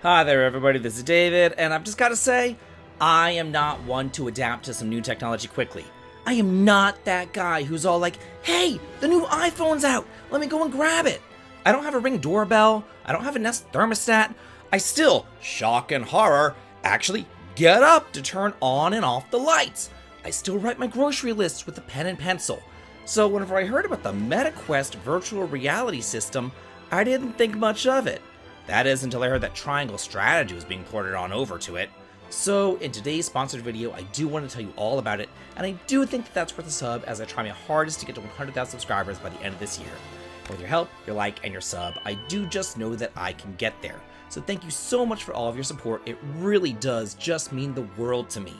Hi there everybody, this is David, and I've just got to say, I am not one to adapt to some new technology quickly. I am not that guy who's all like, hey, the new iPhone's out, let me go and grab it. I don't have a Ring doorbell, I don't have a Nest thermostat, I still, shock and horror, actually get up to turn on and off the lights. I still write my grocery lists with a pen and pencil. So whenever I heard about the MetaQuest virtual reality system, I didn't think much of it. That is until I heard that Triangle Strategy was being ported on over to it. So in today's sponsored video, I do want to tell you all about it, and I do think that that's worth a sub as I try my hardest to get to 100,000 subscribers by the end of this year. With your help, your like, and your sub, I do just know that I can get there. So thank you so much for all of your support, it really does just mean the world to me.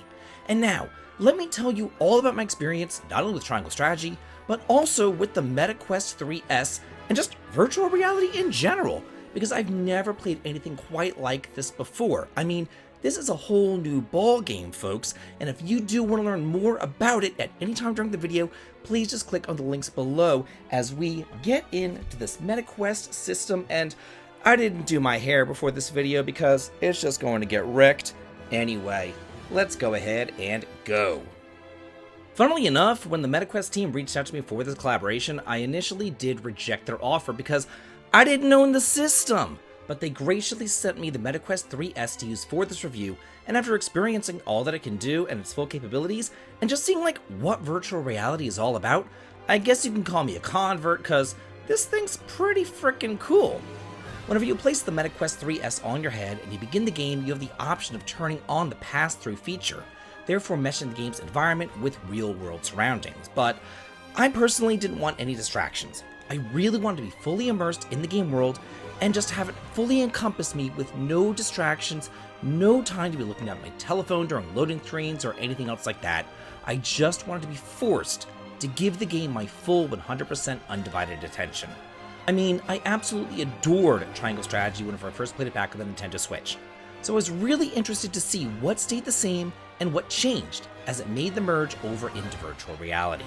And now, let me tell you all about my experience, not only with Triangle Strategy, but also with the MetaQuest 3S, and just virtual reality in general, because I've never played anything quite like this before. I mean, this is a whole new ball game, folks, and if you do want to learn more about it at any time during the video, please just click on the links below as we get into this MetaQuest system. And I didn't do my hair before this video because it's just going to get wrecked. Anyway, let's go ahead and go. Funnily enough, when the MetaQuest team reached out to me for this collaboration, I initially did reject their offer because I didn't own the system, but they graciously sent me the MetaQuest 3S to use for this review, and after experiencing all that it can do and its full capabilities, and just seeing like what virtual reality is all about, I guess you can call me a convert, cause this thing's pretty freaking cool. Whenever you place the MetaQuest 3S on your head and you begin the game, you have the option of turning on the pass-through feature, therefore meshing the game's environment with real-world surroundings. But I personally didn't want any distractions. I really wanted to be fully immersed in the game world and just have it fully encompass me with no distractions, no time to be looking at my telephone during loading screens or anything else like that. I just wanted to be forced to give the game my full 100% undivided attention. I mean, I absolutely adored Triangle Strategy whenever I first played it back on the Nintendo Switch, so I was really interested to see what stayed the same and what changed as it made the merge over into virtual reality.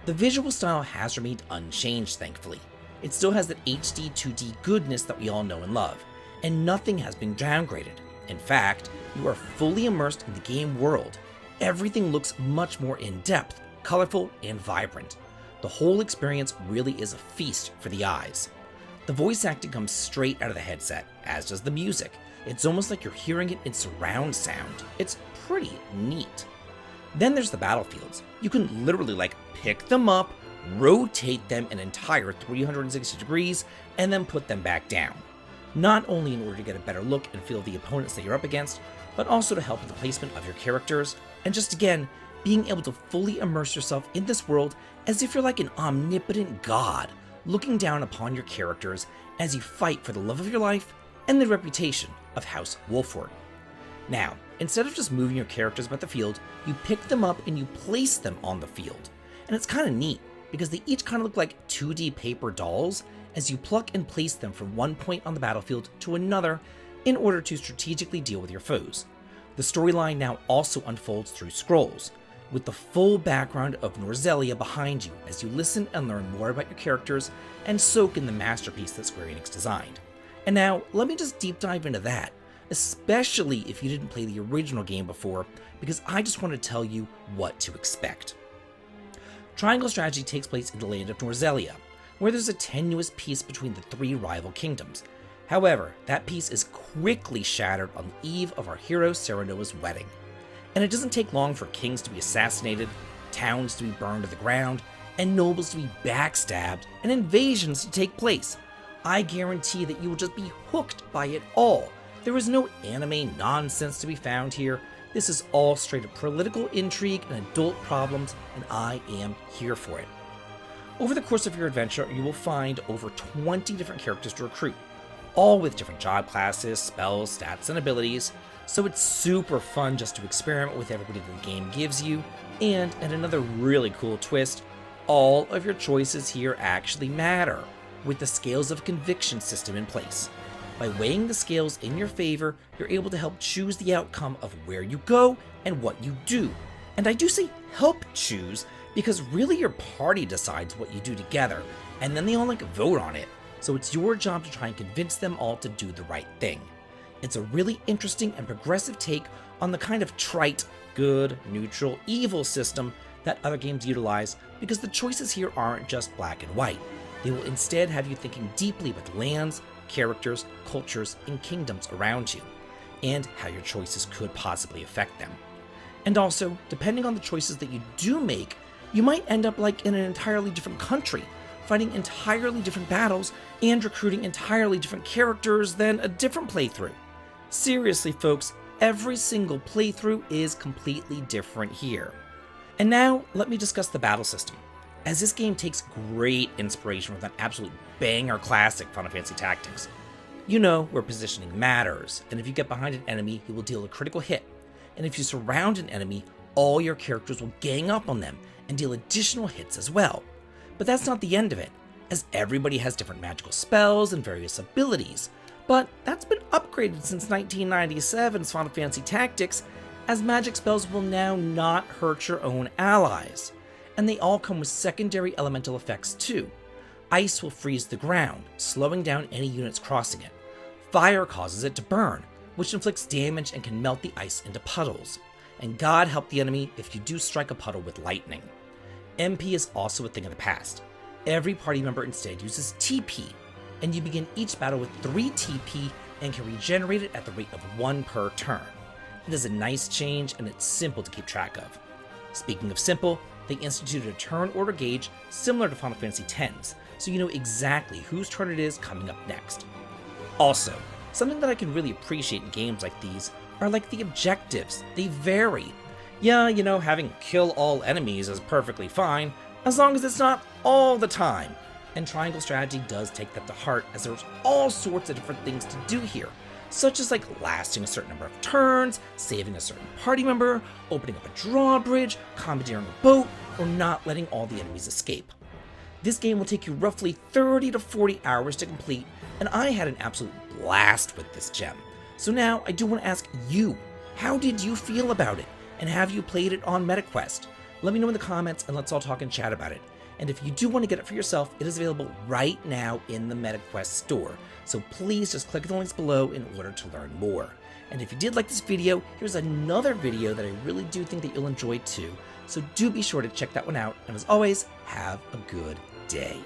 The visual style has remained unchanged, thankfully. It still has that HD 2D goodness that we all know and love, and nothing has been downgraded. In fact, you are fully immersed in the game world. Everything looks much more in-depth, colorful, and vibrant. The whole experience really is a feast for the eyes. The voice acting comes straight out of the headset, as does the music. It's almost like you're hearing it in surround sound. It's pretty neat. Then there's the battlefields. You can literally like pick them up, rotate them an entire 360 degrees, and then put them back down. Not only in order to get a better look and feel of the opponents that you're up against, but also to help with the placement of your characters, and just again, being able to fully immerse yourself in this world as if you're like an omnipotent god, looking down upon your characters as you fight for the love of your life and the reputation of House Wolford. Now, instead of just moving your characters about the field, you pick them up and you place them on the field. And it's kind of neat, because they each kind of look like 2D paper dolls as you pluck and place them from one point on the battlefield to another in order to strategically deal with your foes. The storyline now also unfolds through scrolls, with the full background of Norzelia behind you as you listen and learn more about your characters and soak in the masterpiece that Square Enix designed. And now, let me just deep dive into that, especially if you didn't play the original game before, because I just want to tell you what to expect. Triangle Strategy takes place in the land of Norzelia, where there's a tenuous peace between the three rival kingdoms. However, that peace is quickly shattered on the eve of our hero Serenoa's wedding. And it doesn't take long for kings to be assassinated, towns to be burned to the ground, and nobles to be backstabbed, and invasions to take place. I guarantee that you will just be hooked by it all. There is no anime nonsense to be found here. This is all straight up political intrigue and adult problems, and I am here for it. Over the course of your adventure, you will find over 20 different characters to recruit, all with different job classes, spells, stats, and abilities, so it's super fun just to experiment with everybody that the game gives you, and another really cool twist, all of your choices here actually matter, with the scales of conviction system in place. By weighing the scales in your favor, you're able to help choose the outcome of where you go and what you do. And I do say help choose because really your party decides what you do together, and then they all vote on it. So it's your job to try and convince them all to do the right thing. It's a really interesting and progressive take on the kind of trite, good, neutral, evil system that other games utilize, because the choices here aren't just black and white. They will instead have you thinking deeply with lands, characters, cultures, and kingdoms around you, and how your choices could possibly affect them. And also, depending on the choices that you do make, you might end up like in an entirely different country, fighting entirely different battles and recruiting entirely different characters than a different playthrough. Seriously, folks, every single playthrough is completely different here. And now, let me discuss the battle system, as this game takes great inspiration from that absolute banger classic Final Fantasy Tactics. You know where positioning matters, and if you get behind an enemy, you will deal a critical hit, and if you surround an enemy, all your characters will gang up on them and deal additional hits as well. But that's not the end of it, as everybody has different magical spells and various abilities, but that's been upgraded since 1997's Final Fantasy Tactics, as magic spells will now not hurt your own allies, and they all come with secondary elemental effects too. Ice will freeze the ground, slowing down any units crossing it. Fire causes it to burn, which inflicts damage and can melt the ice into puddles. And God help the enemy if you do strike a puddle with lightning. MP is also a thing of the past. Every party member instead uses TP, and you begin each battle with 3 TP and can regenerate it at the rate of 1 per turn. It is a nice change, and it's simple to keep track of. Speaking of simple, they instituted a turn order gauge similar to Final Fantasy X's, so you know exactly whose turn it is coming up next. Also, something that I can really appreciate in games like these are like the objectives. They vary. Yeah, you know, having kill all enemies is perfectly fine, as long as it's not all the time. And triangle strategy does take that to heart, as there's all sorts of different things to do here, such as like lasting a certain number of turns, saving a certain party member, opening up a drawbridge, commandeering a boat, or not letting all the enemies escape. This game will take you roughly 30 to 40 hours to complete, and I had an absolute blast with this gem. So now I do want to ask you, how did you feel about it? And have you played it on MetaQuest? Let me know in the comments and let's all talk and chat about it. And if you do want to get it for yourself, it is available right now in the MetaQuest store. So please just click the links below in order to learn more. And if you did like this video, here's another video that I really do think that you'll enjoy too. So do be sure to check that one out. And as always, have a good day.